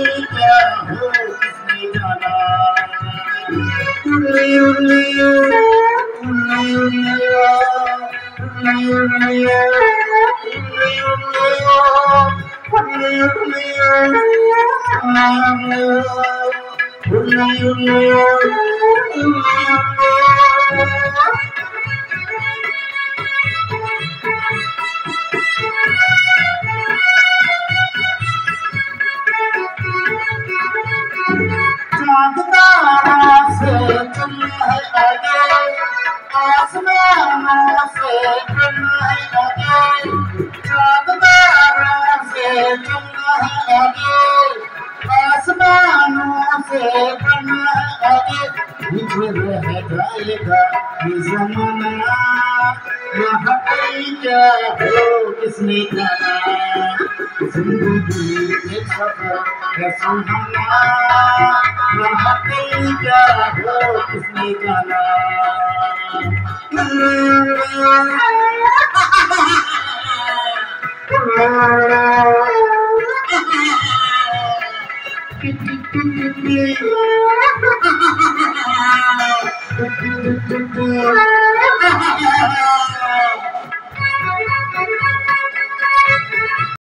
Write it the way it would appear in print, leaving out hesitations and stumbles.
क्या हो किसने जाना। उल्ली उल्लियो उल्ली उल्लियो उल्ली उल्लियो उल्ली उल्लियो उल्ली उल्लियो उल्ली उल्लियो चाँद तारा से तुम है आगे, आसमानों से तुम है आगे। चाँद तारा से तुम है आगे, आसमानों से तुम है आगे। पीछे रह जाएगा ये ज़माना, यहाँ कोई क्या हो किसने जाना। जिंदगी एक सफर है सुहाना, यहाँ कोई क्या हो किसने जाना।